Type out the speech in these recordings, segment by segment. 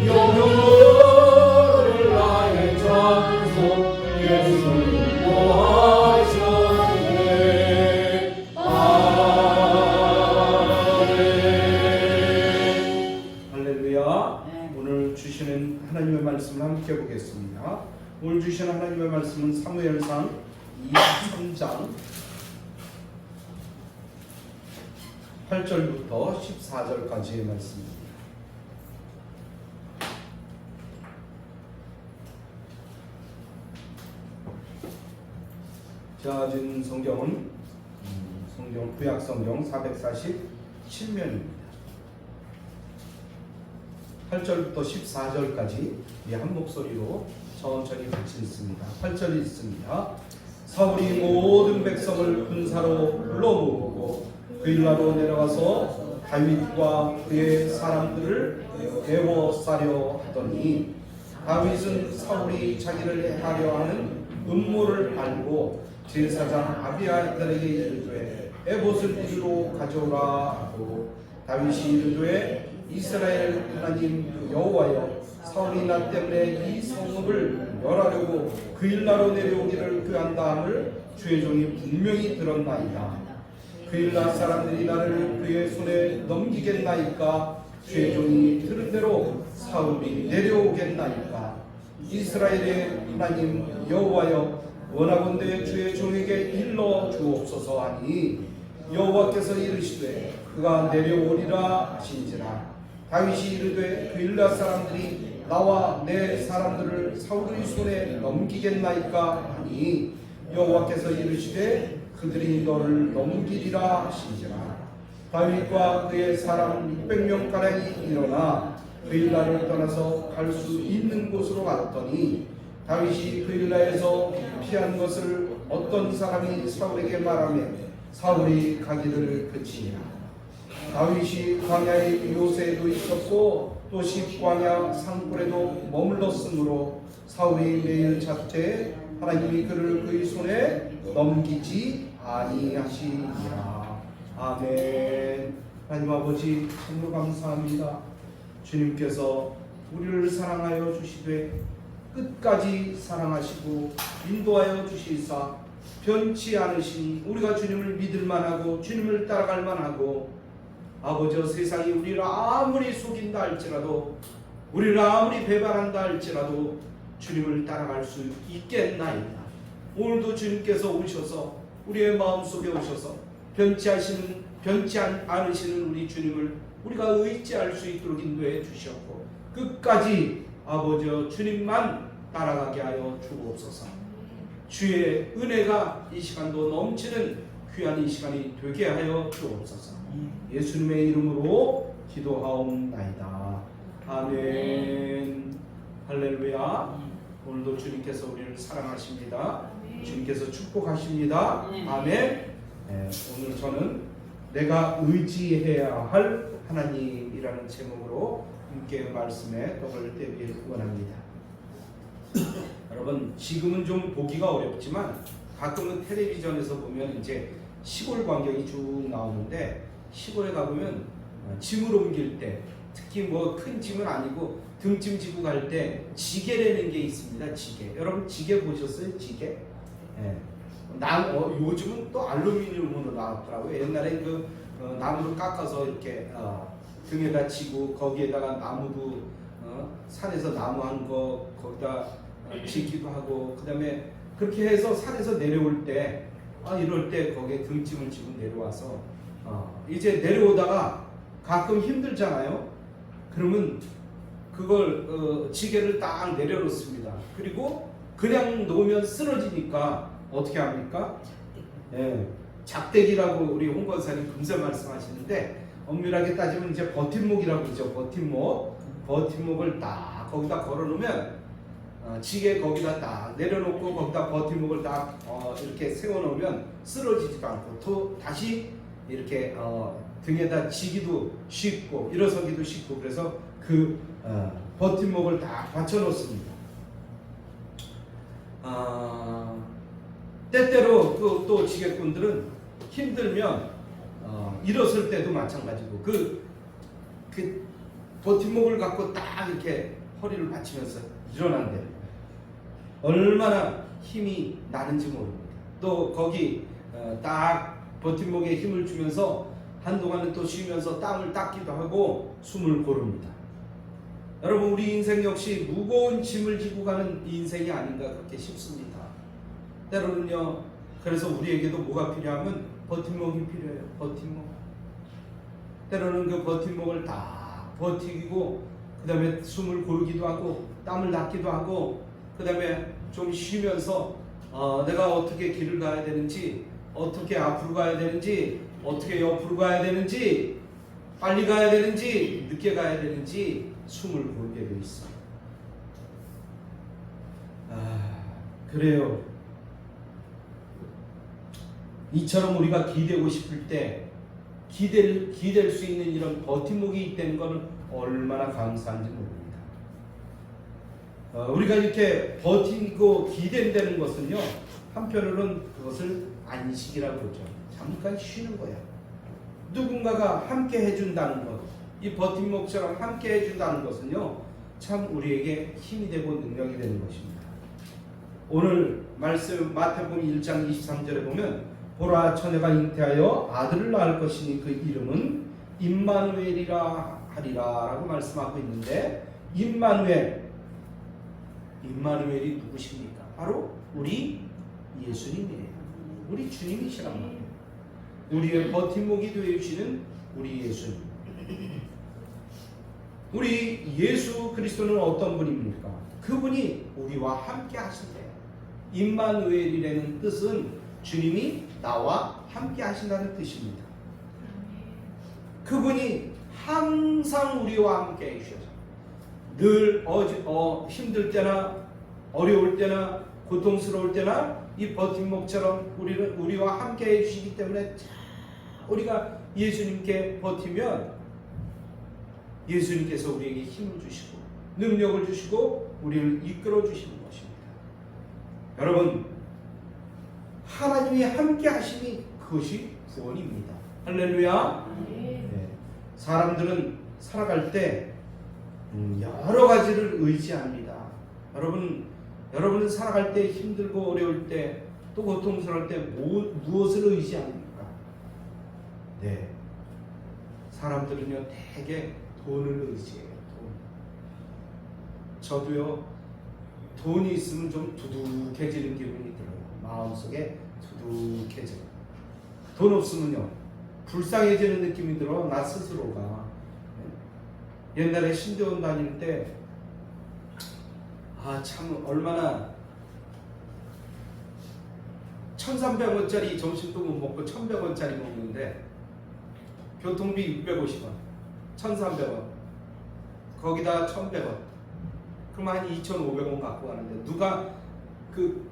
영혼을 나의 찬송 예수님 노하셨네. 아멘. 할렐루야. 오늘 주시는 하나님의 말씀을 함께 보겠습니다. 오늘 주시는 하나님의 말씀은 사무엘상 23장 8절부터 14절까지의 말씀입니다. 제가 준 성경은 구약 성경 447면입니다. 8절부터 14절까지 한 목소리로 천천히 같이 읽습니다. 8절 읽습니다. 사울이 모든 백성을 군사로 불러모으고 그일라로 내려가서 다윗과 그의 사람들을 애워싸려 하더니 다윗은 사울이 자기를 해하려 하는 음모를 알고 제사장 아비아들에게 이르되 에봇을 이리로 가져오라 하고 다윗이 이르되 이스라엘 하나님 여호와여 사울이 나 때문에 이 성읍을 멸하려고 그일라로 내려오기를 꾀한다함을 주의 종이 분명히 들었나이다. 그일라 사람들이 나를 그의 손에 넘기겠나이까? 주의 종이 들은 대로 사울이 내려오겠나이까? 이스라엘의 하나님 여호와여 원하건대 주의 종에게 일러 주옵소서 하니 여호와께서 이르시되 그가 내려오리라 하신지라. 다윗이 이르되 그일라 사람들이 나와 내 사람들을 사울의 손에 넘기겠나이까 하니 여호와께서 이르시되 그들이 너를 넘기리라 하신지라. 다윗과 그의 사람 600명가량이 일어나 그일라를 떠나서 갈 수 있는 곳으로 갔더니 다윗이 그일라에서 피한 것을 어떤 사람이 사울에게 말하며 사울이 가기를 그치니라. 다윗이 광야의 요새에도 있었고 또 십광야 산굴에도 머물렀으므로 사울이 매일 자퇴 하나님이 그를 그의 손에 넘기지 아니하시니라. 아멘. 하나님 아버지 참으로 감사합니다. 주님께서 우리를 사랑하여 주시되 끝까지 사랑하시고 인도하여 주시사 변치 않으시니 우리가 주님을 믿을 만하고 주님을 따라갈 만하고 아버지 세상이 우리를 아무리 속인다 할지라도 우리를 아무리 배반한다 할지라도 주님을 따라갈 수 있겠나이다. 오늘도 주님께서 오셔서 우리의 마음속에 오셔서 변치 않으시는 우리 주님을 우리가 의지할 수 있도록 인도해 주셨고 끝까지 아버지 주님만 따라가게 하여 주옵소서. 주의 은혜가 이 시간도 넘치는 귀한 이 시간이 되게 하여 주옵소서. 예수님의 이름으로 기도하옵나이다. 아멘. 할렐루야. 오늘도 주님께서 우리를 사랑하십니다. 주님께서 축복하십니다. 아멘. 오늘 저는 내가 의지해야 할 하나님이라는 제목으로 함께 말씀에 떡을 떼기를 원합니다. 여러분 지금은 좀 보기가 어렵지만 가끔은 텔레비전에서 보면 이제 시골 광경이 쭉 나오는데 시골에 가보면 짐을 옮길 때 특히 뭐 큰 짐은 아니고 등짐 지고 갈 때 지게라는 게 있습니다. 지게. 여러분 지게 보셨어요? 지게? 요즘은 또 알루미늄으로 나왔더라고요. 옛날에 나무를 깎아서 이렇게 등에다 치고 거기에다가 나무도 산에서 나무 한 거 거기다 지기도 하고 그다음에 그렇게 해서 산에서 내려올 때 이럴 때 거기에 등짐을 지고 내려와서 이제 내려오다가 가끔 힘들잖아요. 그러면 그걸 지게를 딱 내려놓습니다. 그리고 그냥 놓으면 쓰러지니까 어떻게 합니까? 작대기라고 우리 홍 권사님 금세 말씀하시는데 엄밀하게 따지면 이제 버팀목이라고 그러죠. 버팀목을 딱 거기다 걸어놓으면 지게 거기다 딱 내려놓고 거기다 버팀목을 딱 이렇게 세워놓으면 쓰러지지도 않고 또 다시 이렇게 등에다 지기도 쉽고 일어서기도 쉽고 그래서 그 버팀목을 딱 받쳐놓습니다. 때때로 또 지게꾼들은 힘들면 일어설 때도 마찬가지고 버팀목을 갖고 딱 이렇게 허리를 받치면서 일어난대요. 얼마나 힘이 나는지 모릅니다. 또 거기 딱 버팀목에 힘을 주면서 한동안은 또 쉬면서 땀을 닦기도 하고 숨을 고릅니다. 여러분, 우리 인생 역시 무거운 짐을 지고 가는 인생이 아닌가 그렇게 싶습니다. 때로는요, 그래서 우리에게도 뭐가 필요하면 버팀목이 필요해요. 버팀목. 때로는 그 버팀목을 다 버티고 그 다음에 숨을 고르기도 하고 땀을 닦기도 하고 그 다음에 좀 쉬면서 내가 어떻게 길을 가야 되는지, 어떻게 앞으로 가야 되는지, 어떻게 옆으로 가야 되는지, 빨리 가야 되는지 늦게 가야 되는지 숨을 고르게 되어 있어요. 그래요. 이처럼 우리가 기대고 싶을 때 기댈 수 있는 이런 버팀목이 있다는 것은 얼마나 감사한지 모릅니다. 우리가 이렇게 버티고 기댄다는 것은요, 한편으로는 그것을 안식이라고 그러죠. 잠깐 쉬는 거야. 누군가가 함께 해준다는 것, 이 버팀목처럼 함께 해준다는 것은요, 참 우리에게 힘이 되고 능력이 되는 것입니다. 오늘 말씀 마태복음 1장 23절에 보면 보라, 처녀가 잉태하여 아들을 낳을 것이니 그 이름은 임마누엘이라 하리라 라고 말씀하고 있는데, 임마누엘이 누구십니까? 바로 우리 예수님이에요. 우리 주님이시란 말이에요. 우리의 버팀목이 되어주시는 우리 예수님. 우리 예수 그리스도는 어떤 분입니까? 그분이 우리와 함께 하신대요. 임마누엘이라는 뜻은 주님이 나와 함께 하신다는 뜻입니다. 그분이 항상 우리와 함께 해주셔서 늘 힘들 때나 어려울 때나 고통스러울 때나 이 버팀목처럼 우리와 함께 해주시기 때문에 우리가 예수님께 버티면 예수님께서 우리에게 힘을 주시고 능력을 주시고 우리를 이끌어 주시는 것입니다. 여러분, 하나님이 함께 하심이 그것이 구원입니다. 할렐루야. 네. 사람들은 살아갈 때 여러 가지를 의지합니다. 여러분은 살아갈 때 힘들고 어려울 때 또 고통스러울 때 무엇을 의지합니까? 네, 사람들은요 대개 돈을 의지해요. 저도요, 돈이 있으면 좀 두둑해지는 기분이 들어요. 마음속에 두둑해져요. 돈 없으면요 불쌍해지는 느낌이 들어. 나 스스로가. 옛날에 신대원 다닐 때 참 얼마나 1,300원짜리 점심도 못 먹고 1,100원짜리 먹는데 교통비 650원, 1,300원, 거기다 1,100원, 그럼 한 2,500원 갖고 가는데 누가 그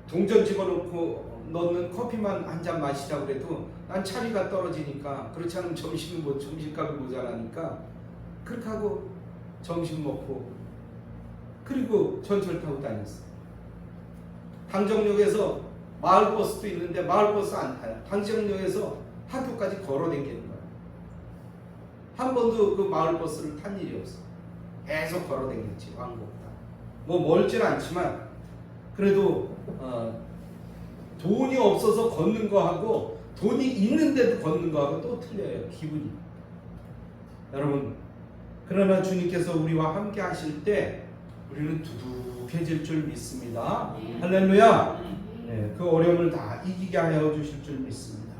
동전 집어넣고 넣는 커피만 한 잔 마시자고 그래도 난 차비가 떨어지니까, 그렇지 않으면 점심값이 모자라니까 그렇게 하고 점심 먹고 그리고 전철 타고 다녔어요. 당정역에서 마을버스도 있는데 마을버스 안 타요. 당정역에서 학교까지 걸어 다니는 거예요. 한 번도 그 마을버스를 탄 일이 없어. 계속 걸어 다녔지. 왕복다. 뭐 멀지는 않지만 그래도 돈이 없어서 걷는 거하고 돈이 있는데도 걷는 거하고 또 틀려요. 기분이. 여러분, 그러나 주님께서 우리와 함께 하실 때 우리는 두둑해질 줄 믿습니다. 할렐루야. 네, 그 어려움을 다 이기게 하여 주실 줄 믿습니다.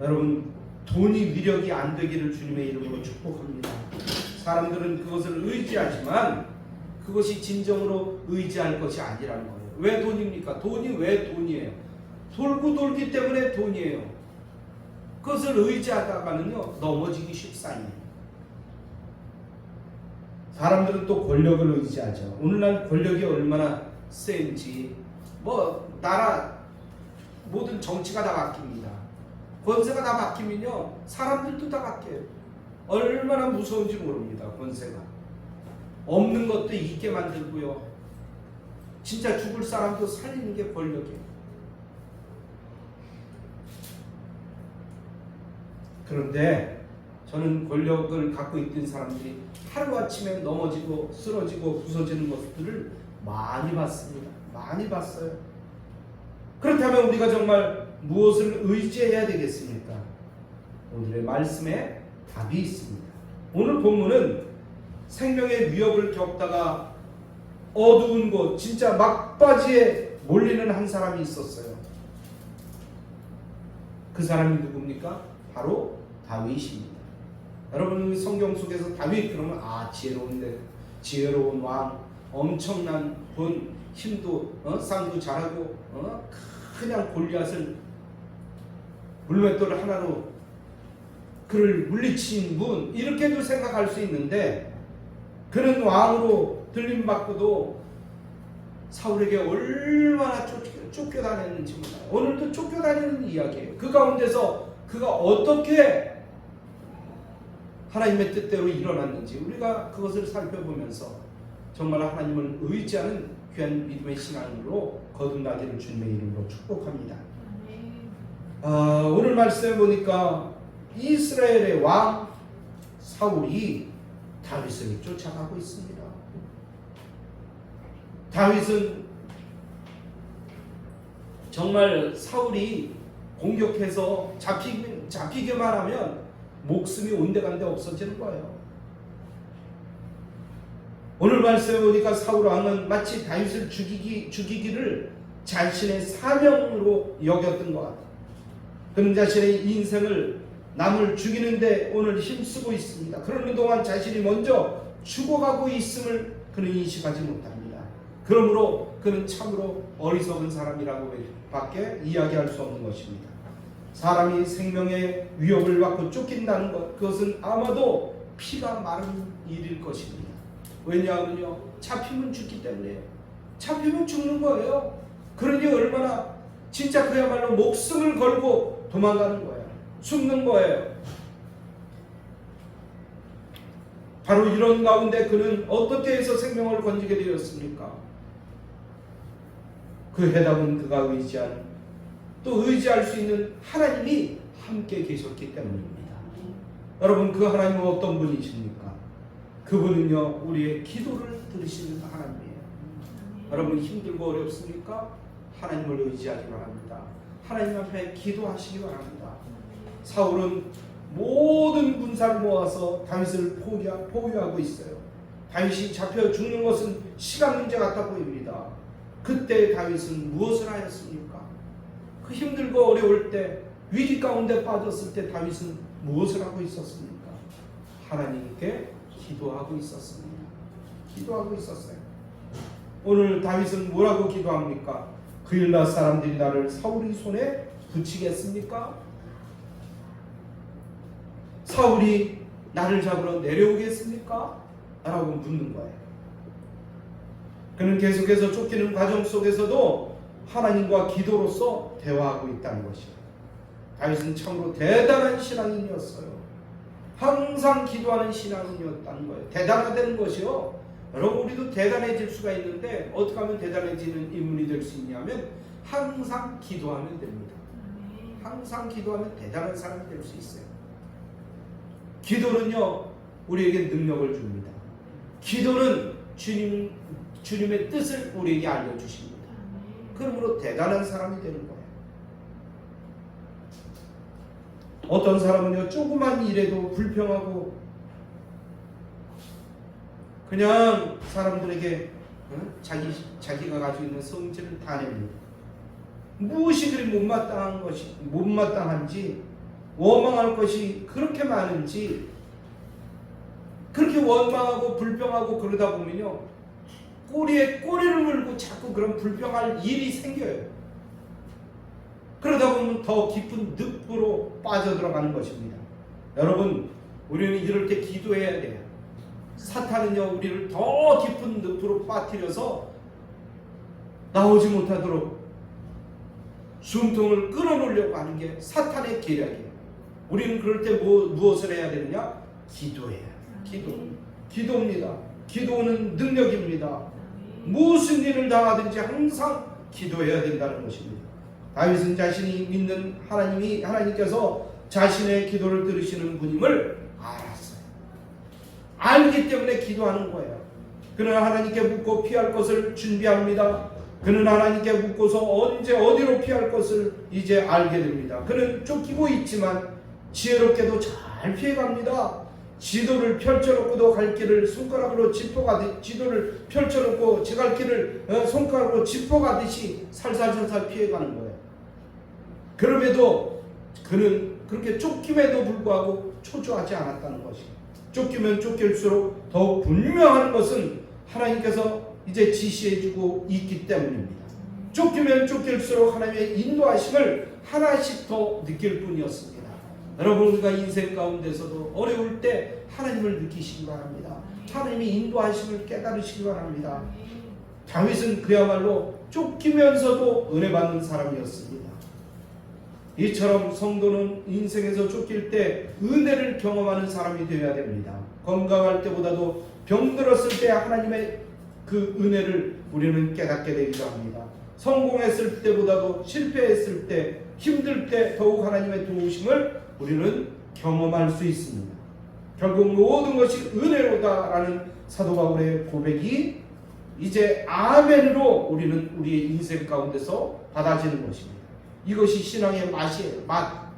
여러분, 돈이 위력이 안 되기를 주님의 이름으로 축복합니다. 사람들은 그것을 의지하지만 그것이 진정으로 의지할 것이 아니라는 거예요. 왜 돈입니까? 돈이 왜 돈이에요? 돌고 돌기 때문에 돈이에요. 그것을 의지하다가는요 넘어지기 쉽사입니다. 사람들은 또 권력을 의지하죠. 오늘날 권력이 얼마나 센지, 나라 모든 정치가 다 바뀝니다. 권세가 다 바뀌면요 사람들도 다 바뀌어요. 얼마나 무서운지 모릅니다. 권세가 없는 것도 있게 만들고요, 진짜 죽을 사람도 살리는 게 권력이에요. 그런데 저는 권력을 갖고 있던 사람들이 하루아침에 넘어지고 쓰러지고 부서지는 것들을 많이 봤습니다. 많이 봤어요. 그렇다면 우리가 정말 무엇을 의지해야 되겠습니까? 오늘의 말씀에 답이 있습니다. 오늘 본문은 생명의 위협을 겪다가 어두운 곳, 진짜 막바지에 몰리는 한 사람이 있었어요. 그 사람이 누굽니까? 바로 다윗입니다. 여러분 성경 속에서 다윗 그러면 지혜로운 왕, 엄청난 본, 힘도 쌍도 잘하고 그냥 골리앗을 물맷돌 하나로 그를 물리친 분, 이렇게도 생각할 수 있는데 그는 왕으로 들림받고도 사울에게 얼마나 쫓겨다녔는지 몰라요. 오늘도 쫓겨다니는 이야기예요. 그 가운데서 그가 어떻게 하나님의 뜻대로 일어났는지 우리가 그것을 살펴보면서 정말 하나님을 의지하는 귀한 믿음의 신앙으로 거듭나기를 주님의 이름으로 축복합니다. 오늘 말씀에 보니까 이스라엘의 왕 사울이 다윗을 쫓아가고 있습니다. 다윗은 정말 사울이 공격해서 잡히기만 하면 목숨이 온데간데 없어지는 거예요. 오늘 말씀에 보니까 사울 왕은 마치 다윗을 죽이기를 자신의 사명으로 여겼던 것 같아요. 그는 자신의 인생을 남을 죽이는데 오늘 힘쓰고 있습니다. 그러는 동안 자신이 먼저 죽어가고 있음을 그는 인식하지 못합니다. 그러므로 그는 참으로 어리석은 사람이라고 밖에 이야기할 수 없는 것입니다. 사람이 생명의 위협을 받고 쫓긴다는 것, 그것은 아마도 피가 마른 일일 것입니다. 왜냐하면요, 잡히면 죽기 때문에. 잡히면 죽는 거예요. 그러니 얼마나 진짜 그야말로 목숨을 걸고 도망가는 거예요. 숨는 거예요. 바로 이런 가운데 그는 어떻게 해서 생명을 건지게 되었습니까? 그 해답은 그가 또 의지할 수 있는 하나님이 함께 계셨기 때문입니다. 여러분, 그 하나님은 어떤 분이십니까? 그분은요, 우리의 기도를 들으시는 하나님이에요. 여러분, 힘들고 어렵습니까? 하나님을 의지하기 바랍니다. 하나님 앞에 기도하시기 바랍니다. 사울은 모든 군사를 모아서 다윗을 포위하고 있어요. 다윗이 잡혀 죽는 것은 시간 문제 같아 보입니다. 그때 다윗은 무엇을 하였습니까? 그 힘들고 어려울 때, 위기 가운데 빠졌을 때 다윗은 무엇을 하고 있었습니까? 하나님께 기도하고 있었습니다. 기도하고 있었어요. 오늘 다윗은 뭐라고 기도합니까? 그일라 사람들이 나를 사울의 손에 붙이겠습니까? 사울이 나를 잡으러 내려오겠습니까? 라고 묻는 거예요. 그는 계속해서 쫓기는 과정 속에서도 하나님과 기도로서 대화하고 있다는 것이에요. 다윗은 참으로 대단한 신앙인이었어요. 항상 기도하는 신앙인이었다는 거예요. 대단하다는 것이요, 여러분, 우리도 대단해질 수가 있는데 어떻게 하면 대단해지는 인물이 될 수 있냐면 항상 기도하면 됩니다. 항상 기도하면 대단한 사람이 될 수 있어요. 기도는요, 우리에게 능력을 줍니다. 기도는 주님의 뜻을 우리에게 알려주십니다. 그러므로 대단한 사람이 되는 거예요. 어떤 사람은요, 조그만 일에도 불평하고 그냥 사람들에게 자기가 가지고 있는 성질을 다 냅니다. 무엇이 그리 못마땅한지, 원망할 것이 그렇게 많은지, 그렇게 원망하고 불평하고 그러다 보면요, 꼬리에 꼬리를 물고 자꾸 그런 불평할 일이 생겨요. 그러다 보면 더 깊은 늪으로 빠져들어가는 것입니다. 여러분, 우리는 이럴 때 기도해야 돼요. 사탄은요, 우리를 더 깊은 늪으로 빠뜨려서 나오지 못하도록 숨통을 끌어놓으려고 하는 게 사탄의 계략이에요. 우리는 그럴 때 무엇을 해야 되느냐? 기도해야 돼요. 기도입니다. 기도는 능력입니다. 무슨 일을 당하든지 항상 기도해야 된다는 것입니다. 다윗은 자신이 믿는 하나님께서 자신의 기도를 들으시는 분임을 알기 때문에 기도하는 거예요. 그는 하나님께 묻고 피할 것을 준비합니다. 그는 하나님께 묻고서 언제 어디로 피할 것을 이제 알게 됩니다. 그는 쫓기고 있지만 지혜롭게도 잘 피해갑니다. 지도를 펼쳐놓고도 갈 길을 손가락으로 짚어가듯이, 지도를 펼쳐놓고 제갈 길을 손가락으로 짚어가듯이 살살살살 피해가는 거예요. 그럼에도 그는 그렇게 쫓김에도 불구하고 초조하지 않았다는 것이에요. 쫓기면 쫓길수록 더욱 분명한 것은 하나님께서 이제 지시해주고 있기 때문입니다. 쫓기면 쫓길수록 하나님의 인도하심을 하나씩 더 느낄 뿐이었습니다. 여러분, 우리가 인생 가운데서도 어려울 때 하나님을 느끼시기 바랍니다. 하나님이 인도하심을 깨달으시기 바랍니다. 다윗은 그야말로 쫓기면서도 은혜 받는 사람이었습니다. 이처럼 성도는 인생에서 쫓길 때 은혜를 경험하는 사람이 되어야 됩니다. 건강할 때보다도 병들었을 때 하나님의 그 은혜를 우리는 깨닫게 되기도 합니다. 성공했을 때보다도 실패했을 때, 힘들 때 더욱 하나님의 도우심을 우리는 경험할 수 있습니다. 결국 모든 것이 은혜로다라는 사도 바울의 고백이 이제 아멘으로 우리는 우리의 인생 가운데서 받아지는 것입니다. 이것이 신앙의 맛이에요. 맛.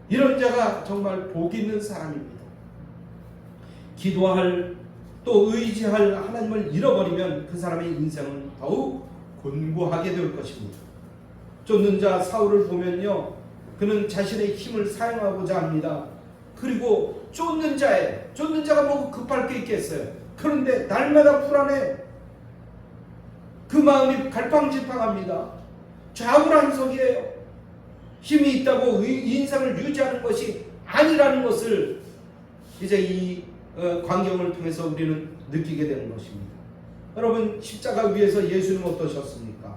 이런 자가 정말 복 있는 사람입니다. 기도할 또 의지할 하나님을 잃어버리면 그 사람의 인생은 더욱 곤고하게 될 것입니다. 쫓는 자 사울을 보면요, 그는 자신의 힘을 사용하고자 합니다. 그리고 쫓는 자가 뭐 급할 게 있겠어요. 그런데 날마다 불안해. 그 마음이 갈팡질팡합니다. 좌불안석이에요. 힘이 있다고 인생을 유지하는 것이 아니라는 것을 이제 이 광경을 통해서 우리는 느끼게 되는 것입니다. 여러분, 십자가 위에서 예수님 어떠셨습니까?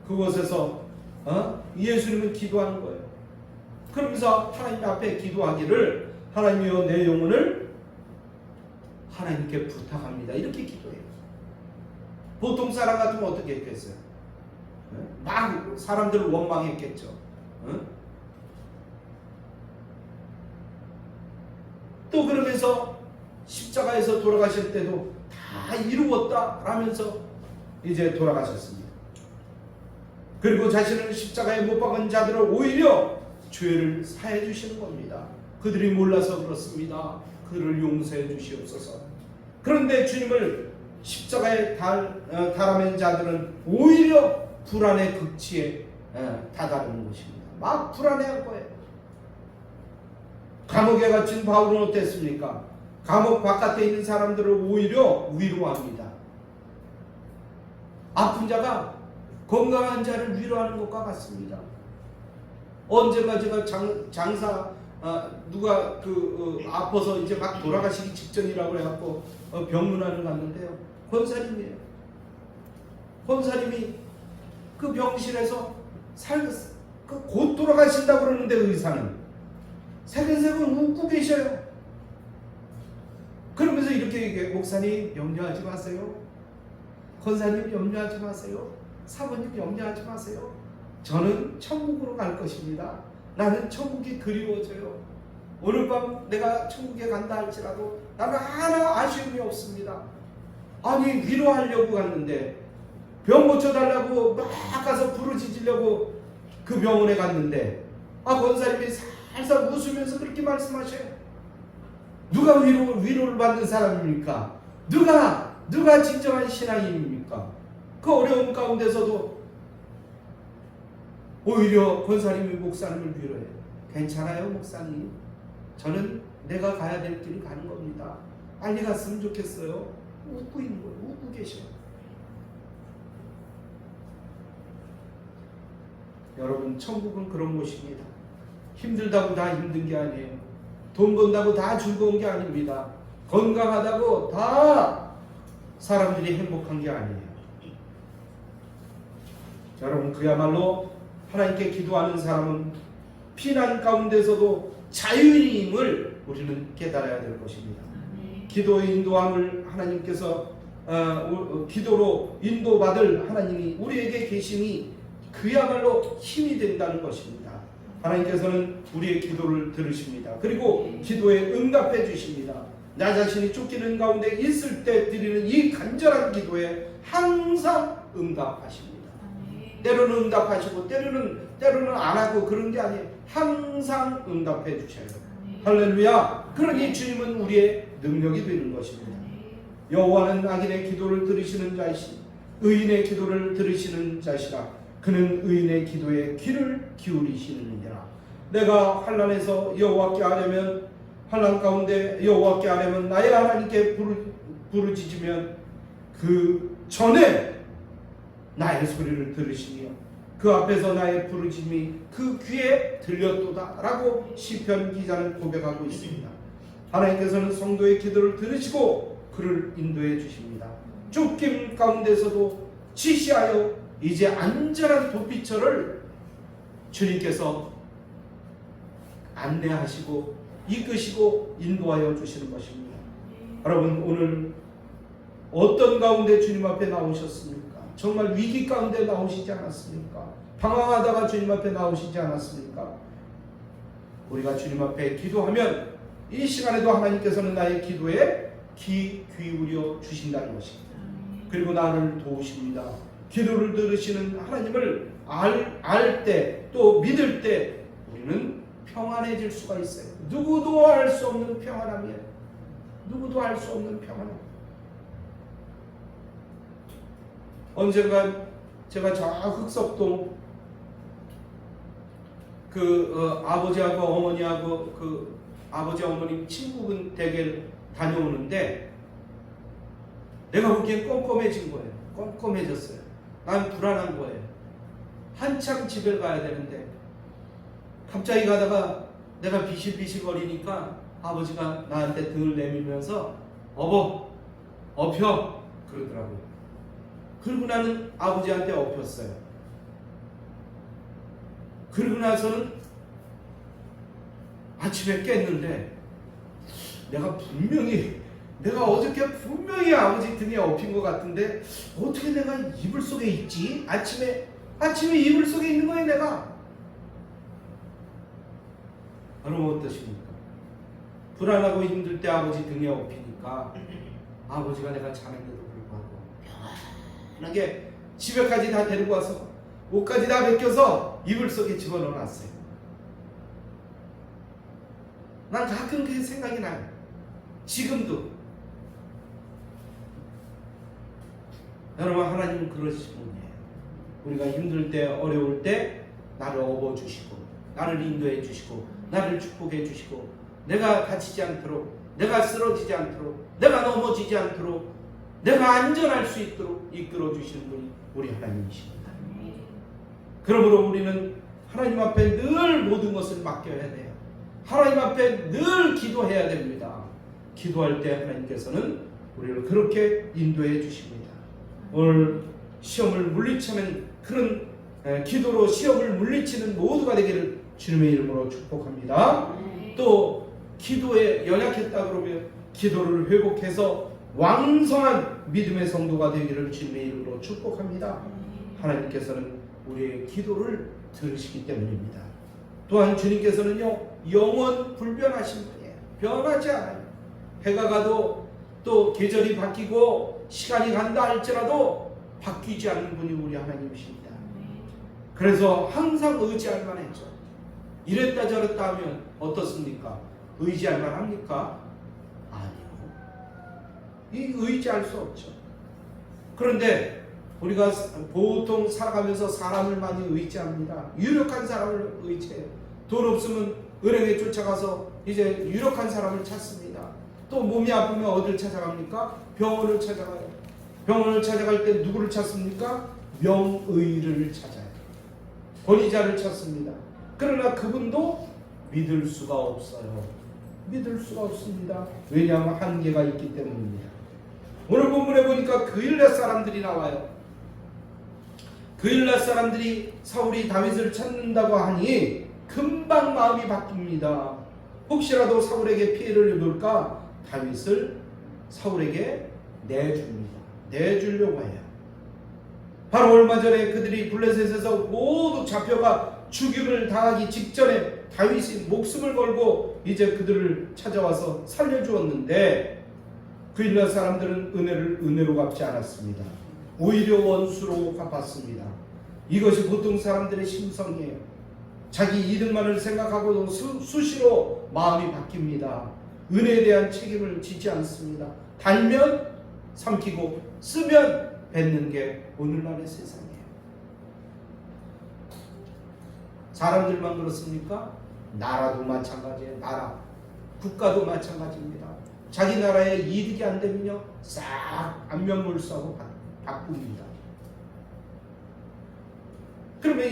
그곳에서 예수님은 기도하는 거예요. 그러면서 하나님 앞에 기도하기를, 하나님이여 내 영혼을 하나님께 부탁합니다. 이렇게 기도해요. 보통 사람 같으면 어떻게 했겠어요? 막 사람들을 원망했겠죠. 또 그러면서 십자가에서 돌아가실 때도 다 이루었다 라면서 이제 돌아가셨습니다. 그리고 자신을 십자가에 못 박은 자들을 오히려 죄를 사해 주시는 겁니다. 그들이 몰라서 그렇습니다. 그를 용서해 주시옵소서. 그런데 주님을 십자가에 달아맨 자들은 오히려 불안의 극치에 다다르는 것입니다. 막 불안해할 거예요. 감옥에 갇힌 바울은 어땠습니까? 감옥 바깥에 있는 사람들을 오히려 위로합니다. 아픈 자가 건강한 자를 위로하는 것과 같습니다. 언젠가 제가 장사 누가 아파서 이제 막 돌아가시기 직전이라고 해갖고 병문안을 갔는데요. 권사님이에요. 권사님이 그 병실에서 곧 돌아가신다고 그러는데 의사는 새근새근 웃고 계셔요. 그러면서 이렇게 얘기해요. 목사님 염려하지 마세요. 권사님 염려하지 마세요. 사모님 염려하지 마세요. 저는 천국으로 갈 것입니다. 나는 천국이 그리워져요. 오늘 밤 내가 천국에 간다 할지라도 나는 하나 아쉬움이 없습니다. 아니, 위로하려고 갔는데, 병 고쳐달라고 막 가서 부르짖으려고 그 병원에 갔는데, 권사님이 살살 웃으면서 그렇게 말씀하셔요. 누가 위로를 받는 사람입니까? 누가 진정한 신앙인입니까? 그 어려움 가운데서도 오히려 권사님이 목사님을 위로해요. 괜찮아요, 목사님. 저는 내가 가야 될 길을 가는 겁니다. 빨리 갔으면 좋겠어요. 웃고 있는 거예요. 웃고 계셔요. 여러분, 천국은 그런 곳입니다. 힘들다고 다 힘든 게 아니에요. 돈 번다고 다 즐거운 게 아닙니다. 건강하다고 다 사람들이 행복한 게 아니에요. 여러분, 그야말로 하나님께 기도하는 사람은 피난 가운데서도 자유인임을 우리는 깨달아야 될 것입니다. 기도의 인도함을 하나님께서 기도로 인도받을 하나님이 우리에게 계심이 그야말로 힘이 된다는 것입니다. 하나님께서는 우리의 기도를 들으십니다. 그리고 기도에 응답해 주십니다. 나 자신이 쫓기는 가운데 있을 때 드리는 이 간절한 기도에 항상 응답하십니다. 때로는 응답하시고 때로는 안 하고 그런 게 아니에요. 항상 응답해 주셔요. 할렐루야. 그러니 주님은 우리의 능력이 되는 것입니다. 여호와는 악인의 기도를 들으시는 자이시 의인의 기도를 들으시는 자시라. 그는 의인의 기도에 귀를 기울이시느니라. 내가 환난에서 여호와께 하려면 환난 가운데 여호와께 하려면 나의 하나님께 부르짖으면 그 전에 나의 소리를 들으시며 그 앞에서 나의 부르짖음이 그 귀에 들렸도다 라고 시편 기자는 고백하고 있습니다. 하나님께서는 성도의 기도를 들으시고 그를 인도해 주십니다. 쫓김 가운데서도 지시하여 이제 안전한 도피처를 주님께서 안내하시고 이끄시고 인도하여 주시는 것입니다. 여러분, 오늘 어떤 가운데 주님 앞에 나오셨습니까? 정말 위기 가운데 나오시지 않았습니까? 방황하다가 주님 앞에 나오시지 않았습니까? 우리가 주님 앞에 기도하면 이 시간에도 하나님께서는 나의 기도에 귀 기울여 주신다는 것입니다. 그리고 나를 도우십니다. 기도를 들으시는 하나님을 알 때, 또 믿을 때 우리는 평안해질 수가 있어요. 누구도 알 수 없는 평안함이에요. 누구도 알 수 없는 평안함. 언젠가 제가 저 흑석동 아버지하고 어머니하고 아버지 어머님 친구분 댁에 다녀오는데 내가 보기엔 껌껌해진 거예요. 껌껌해졌어요. 난 불안한 거예요. 한참 집에 가야 되는데 갑자기 가다가 내가 비실비실 거리니까 아버지가 나한테 등을 내밀면서 엎혀 그러더라고요. 그리고 나는 아버지한테 엎였어요. 그리고 나서는 아침에 깼는데 내가 어저께 분명히 아버지 등에 엎인 것 같은데 어떻게 내가 이불 속에 있지? 아침에 이불 속에 있는 거예요, 내가. 여러분 어떠십니까? 불안하고 힘들 때 아버지 등에 엎이니까 아버지가 내가 자는데도 불구하고 편하게 집에까지 다 데리고 와서 옷까지 다 벗겨서 이불 속에 집어넣어 놨어요. 난 가끔 그게 생각이 나요. 지금도. 여러분, 하나님은 그러신 분이에요. 우리가 힘들 때, 어려울 때 나를 업어주시고 나를 인도해 주시고 나를 축복해 주시고 내가 다치지 않도록, 내가 쓰러지지 않도록, 내가 넘어지지 않도록, 내가 안전할 수 있도록 이끌어 주시는 분이 우리 하나님이십니다. 그러므로 우리는 하나님 앞에 늘 모든 것을 맡겨야 돼요. 하나님 앞에 늘 기도해야 됩니다. 기도할 때 하나님께서는 우리를 그렇게 인도해 주십니다. 오늘 시험을 물리치는 그런 기도로 시험을 물리치는 모두가 되기를 주님의 이름으로 축복합니다. 또 기도에 연약했다 그러면 기도를 회복해서 왕성한 믿음의 성도가 되기를 주님의 이름으로 축복합니다. 하나님께서는 우리의 기도를 들으시기 때문입니다. 또한 주님께서는요, 영원 불변하신 분이에요. 변하지 않아요. 해가 가도 또 계절이 바뀌고 시간이 간다 할지라도 바뀌지 않는 분이 우리 하나님이십니다. 그래서 항상 의지할 만했죠. 이랬다 저랬다 하면 어떻습니까? 의지할 만합니까? 아니요. 이 의지할 수 없죠. 그런데 우리가 보통 살아가면서 사람을 많이 의지합니다. 유력한 사람을 의지해요. 돈 없으면 은행에 쫓아가서 이제 유력한 사람을 찾습니다. 또 몸이 아프면 어딜 찾아갑니까? 병원을 찾아가요. 병원을 찾아갈 때 누구를 찾습니까? 명의를 찾아요. 권위자를 찾습니다. 그러나 그분도 믿을 수가 없어요. 믿을 수가 없습니다. 왜냐하면 한계가 있기 때문입니다. 오늘 본문에 보니까 그일랏 사람들이 나와요. 그일랏 사람들이 사울이 다윗을 찾는다고 하니 금방 마음이 바뀝니다. 혹시라도 사울에게 피해를 입을까 다윗을 사울에게 내줍니다. 내주려고 해요. 바로 얼마 전에 그들이 블레셋에서 모두 잡혀가 죽임을 당하기 직전에 다윗이 목숨을 걸고 이제 그들을 찾아와서 살려주었는데 그일라 사람들은 은혜를 은혜로 갚지 않았습니다. 오히려 원수로 갚았습니다. 이것이 보통 사람들의 심성이에요. 자기 이득만을 생각하고도 수시로 마음이 바뀝니다. 은혜에 대한 책임을 지지 않습니다. 달면 삼키고 쓰면 뱉는 게 오늘날의 세상이에요. 사람들만 그렇습니까? 나라도 마찬가지예요. 나라, 국가도 마찬가지입니다. 자기 나라에 이득이 안 되면요 싹 안면몰수하고 바꿉니다. 그러면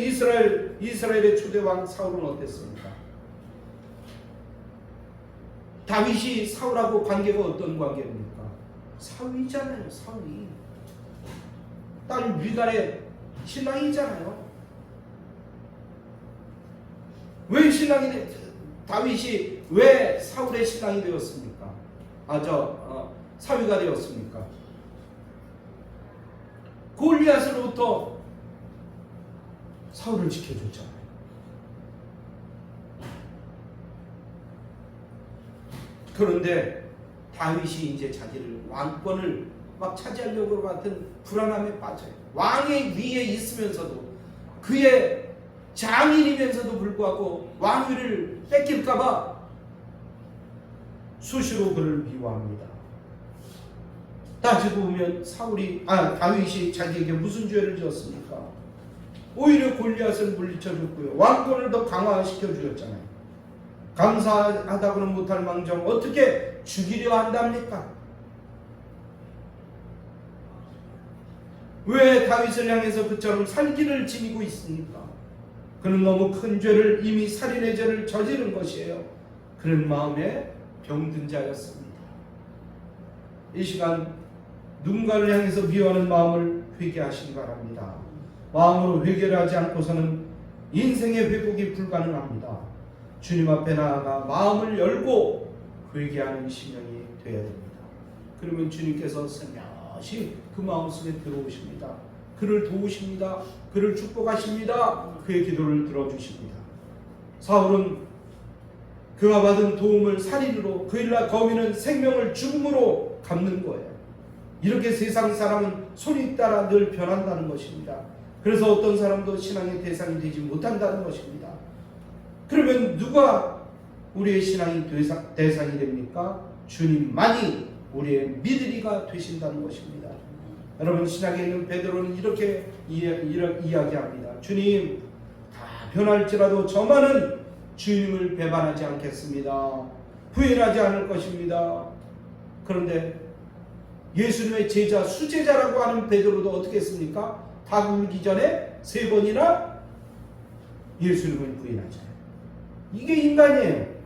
이스라엘의 초대왕 사울은 어땠습니까? 다윗이 사울하고 관계가 어떤 관계입니까? 사위잖아요. 사위. 딸 미갈의 신랑이잖아요. 왜 다윗이 왜 사울의 신랑이 되었습니까? 사위가 되었습니까? 골리앗으로부터 사울을 지켜줬잖아요. 그런데 다윗이 이제 자기를 왕권을 막 차지하려고 같은 불안함에 빠져요. 왕의 위에 있으면서도 그의 장인이면서도 불구하고 왕위를 뺏길까봐 수시로 그를 미워합니다. 따지고 보면 다윗이 자기에게 무슨 죄를 지었습니까? 오히려 골리앗을 물리쳐줬고요. 왕권을 더 강화시켜 주었잖아요. 감사하다고는 못할 망정 어떻게 죽이려 한답니까? 왜 다윗을 향해서 그처럼 살기를 지니고 있습니까? 그는 너무 큰 죄를 이미 살인의 죄를 저지른 것이에요. 그런 마음에 병든 자였습니다. 이 시간 누군가를 향해서 미워하는 마음을 회개하시기 바랍니다. 마음으로 회개를 하지 않고서는 인생의 회복이 불가능합니다. 주님 앞에 나아가 마음을 열고 회개하는 심령이 되어야 됩니다. 그러면 주님께서 슬며시 그 마음속에 들어오십니다. 그를 도우십니다. 그를 축복하십니다. 그의 기도를 들어주십니다. 사울은 그가 받은 도움을 살인으로, 그일라 거미는 생명을 죽음으로 갚는 거예요. 이렇게 세상 사람은 손이 따라 늘 변한다는 것입니다. 그래서 어떤 사람도 신앙의 대상이 되지 못한다는 것입니다. 그러면 누가 우리의 신앙의 대상이 됩니까? 주님만이 우리의 믿으리가 되신다는 것입니다. 여러분, 신약에 있는 베드로는 이렇게 이야기합니다. 주님, 다 변할지라도 저만은 주님을 배반하지 않겠습니다. 부인하지 않을 것입니다. 그런데 예수님의 제자, 수제자라고 하는 베드로도 어떻게 했습니까? 다 울기 전에 3번이나 예수님을 부인하잖아요. 이게 인간이에요.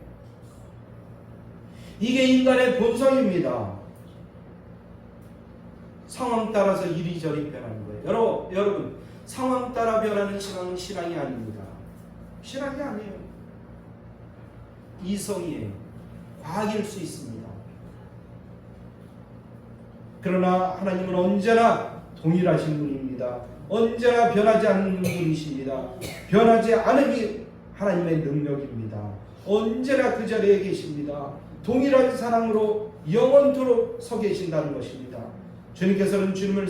이게 인간의 본성입니다. 상황 따라서 이리저리 변하는 거예요. 여러분, 상황 따라 변하는 신앙은 신앙이 아닙니다. 신앙이 아니에요. 이성이에요. 과학일 수 있습니다. 그러나 하나님은 언제나 동일하신 분입니다. 언제나 변하지 않는 분이십니다. 변하지 않음이 하나님의 능력입니다. 언제나 그 자리에 계십니다. 동일한 사랑으로 영원토록 서 계신다는 것입니다. 주님께서는 주님을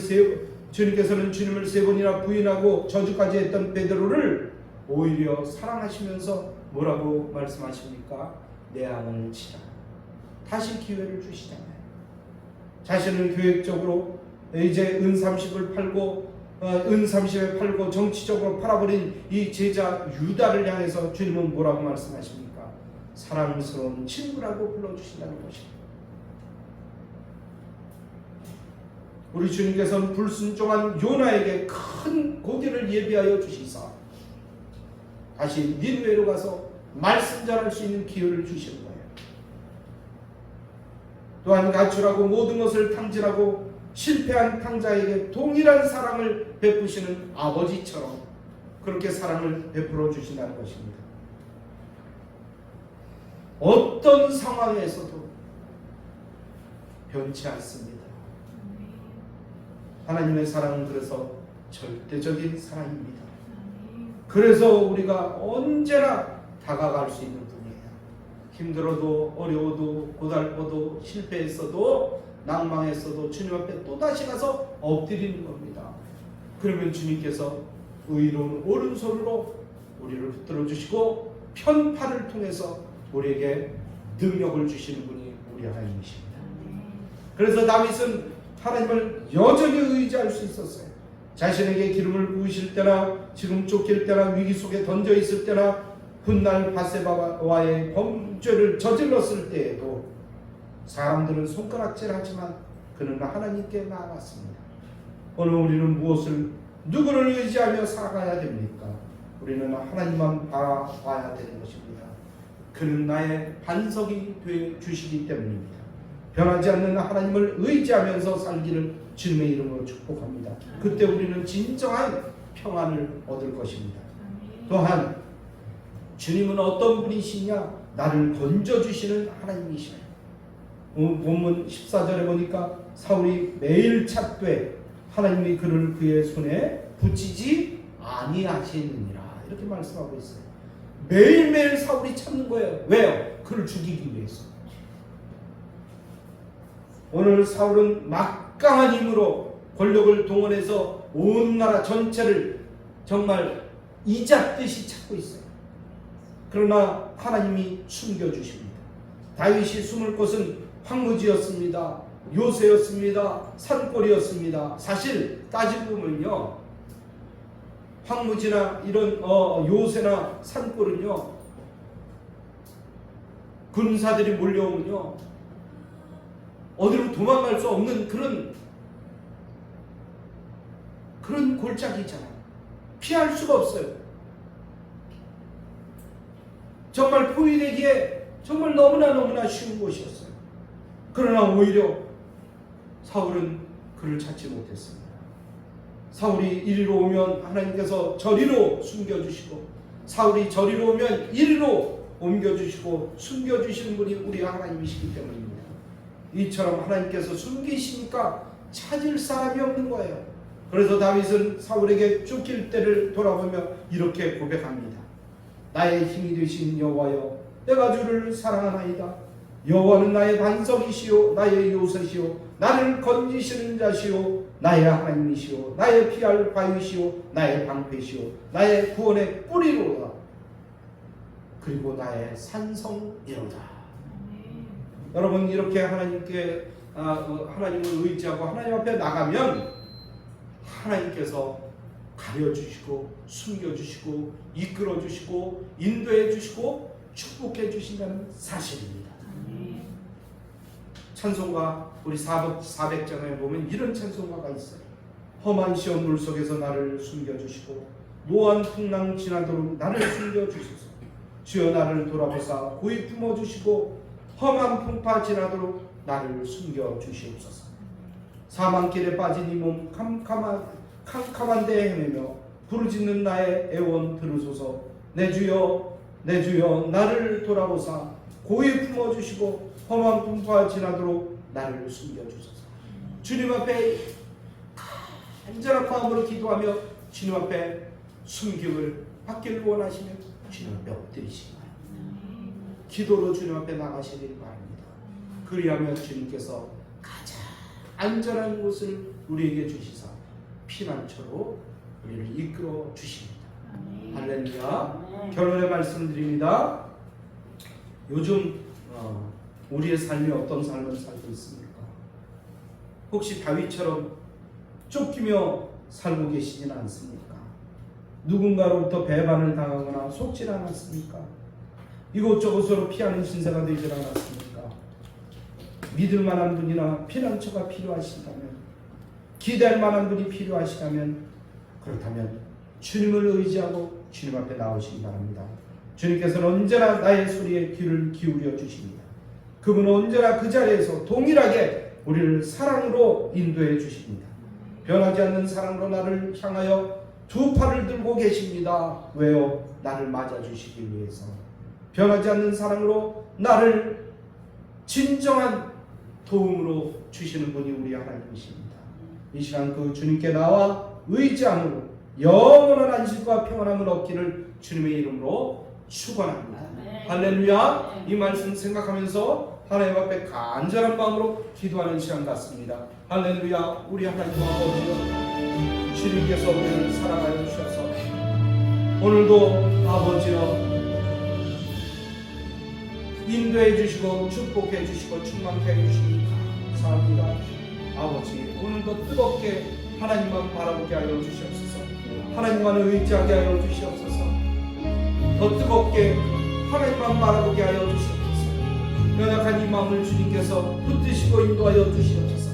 3번이나 부인하고 저주까지 했던 베드로를 오히려 사랑하시면서 뭐라고 말씀하십니까? 내 안을 치라. 다시 기회를 주시잖아요. 자신을 계획적으로 이제 은 30에 팔고 정치적으로 팔아버린 이 제자 유다를 향해서 주님은 뭐라고 말씀하십니까? 사랑스러운 친구라고 불러주신다는 것입니다. 우리 주님께서는 불순종한 요나에게 큰 고기를 예비하여 주시사 다시 니느웨로 가서 말씀 전할 수 있는 기회를 주시는 거예요. 또한 가출하고 모든 것을 탕진하고 실패한 탕자에게 동일한 사랑을 베푸시는 아버지처럼 그렇게 사랑을 베풀어 주신다는 것입니다. 어떤 상황에서도 변치 않습니다. 하나님의 사랑은 그래서 절대적인 사랑입니다. 그래서 우리가 언제나 다가갈 수 있는 분이에요. 힘들어도 어려워도 고달퍼도 실패했어도 낭망했어도 주님 앞에 또다시 가서 엎드리는 겁니다. 그러면 주님께서 의로운 오른손으로 우리를 붙들어 주시고 편팔을 통해서 우리에게 능력을 주시는 분이 우리 하나님이십니다. 그래서 다윗은 하나님을 여전히 의지할 수 있었어요. 자신에게 기름을 부으실 때나 지금 쫓길 때나 위기 속에 던져 있을 때나 훗날 바세바와의 범죄를 저질렀을 때에도 사람들은 손가락질하지만 그는 하나님께 나아갔습니다. 오늘 우리는 무엇을 누구를 의지하며 살아가야 됩니까? 우리는 하나님만 바라봐야 되는 것입니다. 그는 나의 반석이 되어 주시기 때문입니다. 변하지 않는 하나님을 의지하면서 살기를 주님의 이름으로 축복합니다. 그때 우리는 진정한 평안을 얻을 것입니다. 또한 주님은 어떤 분이시냐? 나를 건져주시는 하나님이시네요. 본문 14절에 보니까 사울이 매일 찾되 하나님이 그를 그의 손에 붙이지 아니하시느니라 이렇게 말씀하고 있어요. 매일매일 사울이 찾는 거예요. 왜요? 그를 죽이기 위해서. 오늘 사울은 막강한 힘으로 권력을 동원해서 온 나라 전체를 정말 이잡듯이 찾고 있어요. 그러나 하나님이 숨겨주십니다. 다윗이 숨을 곳은 황무지였습니다. 요새였습니다. 산골이었습니다. 사실 따지고 보면요, 황무지나 이런 요새나 산골은요, 군사들이 몰려오면요 어디로 도망갈 수 없는 그런 골짜기잖아요. 피할 수가 없어요. 정말 포위되기에 정말 너무나 쉬운 곳이었어요. 그러나 오히려 사울은 그를 찾지 못했습니다. 사울이 이리로 오면 하나님께서 저리로 숨겨주시고, 사울이 저리로 오면 이리로 옮겨주시고 숨겨주시는 분이 우리 하나님이시기 때문입니다. 이처럼 하나님께서 숨기시니까 찾을 사람이 없는 거예요. 그래서 다윗은 사울에게 쫓길 때를 돌아보며 이렇게 고백합니다. 나의 힘이 되신 여호와여, 내가 주를 사랑하나이다. 여호와는 나의 반석이시요 나의 요새시요 나를 건지시는 자시요 나의 하나님이시요 나의 피할 바위시요 나의 방패시요 나의 구원의 뿌리로다. 그리고 나의 산성이로다. 여러분, 이렇게 하나님을 의지하고 하나님 앞에 나가면 하나님께서 가려주시고 숨겨주시고 이끌어주시고 인도해주시고 축복해주신다는 사실입니다. 찬송가 우리 400장에 보면 이런 찬송가가 있어요. 험한 시험 물속에서 나를 숨겨주시고 노한 풍랑 지나도록 나를 숨겨주소서. 주여 나를 돌아보사 고이 품어주시고 험한 풍파 지나도록 나를 숨겨주시옵소서. 사망길에 빠진 이 몸 캄캄한 데에 헤매며 부르짖는 나의 애원 들으소서. 내 주여 내 주여 나를 돌아보사 고이 품어주시고 험한 풍파 지나도록 나를 숨겨주소서. 주님 앞에 간절한 마음으로 기도하며 주님 앞에 숨김을 받기를 원하시면 주님 앞에 엎드리시기 바랍니다. 기도로 주님 앞에 나가시길 바랍니다. 그리하면 주님께서 가장 안전한 곳을 우리에게 주시사 피난처로 우리를 이끌어 주십니다. 할렐루야. 결론의 말씀을 드립니다. 요즘 우리의 삶이 어떤 삶을 살고 있습니까? 혹시 다윗처럼 쫓기며 살고 계시지는 않습니까? 누군가로부터 배반을 당하거나 속지 않았습니까? 이곳저곳으로 피하는 신세가 되지 않았습니까? 믿을 만한 분이나 피난처가 필요하시다면, 기대할 만한 분이 필요하시다면, 그렇다면 주님을 의지하고 주님 앞에 나오시기 바랍니다. 주님께서는 언제나 나의 소리에 귀를 기울여 주십니다. 그분은 언제나 그 자리에서 동일하게 우리를 사랑으로 인도해 주십니다. 변하지 않는 사랑으로 나를 향하여 두 팔을 들고 계십니다. 왜요? 나를 맞아주시기 위해서. 변하지 않는 사랑으로 나를 진정한 도움으로 주시는 분이 우리 하나님이십니다. 이 시간 그 주님께 나와 의지함으로 영원한 안식과 평안함을 얻기를 주님의 이름으로 축원합니다. 할렐루야. 이 말씀 생각하면서 하나님 앞에 간절한 마음으로 기도하는 시간 같습니다. 할렐루야. 우리 하나님 아버지여, 주님께서 우리를 사랑하여 주셔서 오늘도 아버지여 인도해 주시고 축복해 주시고 충만케 해 주시니 감사합니다. 아버지, 오늘도 뜨겁게 하나님만 바라보게 하여 주시옵소서. 하나님만 의지하게 하여 주시옵소서. 더 뜨겁게 하나님만 바라보게 하여 주시옵소서. 연약한 이 마음을 주님께서 붙드시고 인도하여 주시옵소서.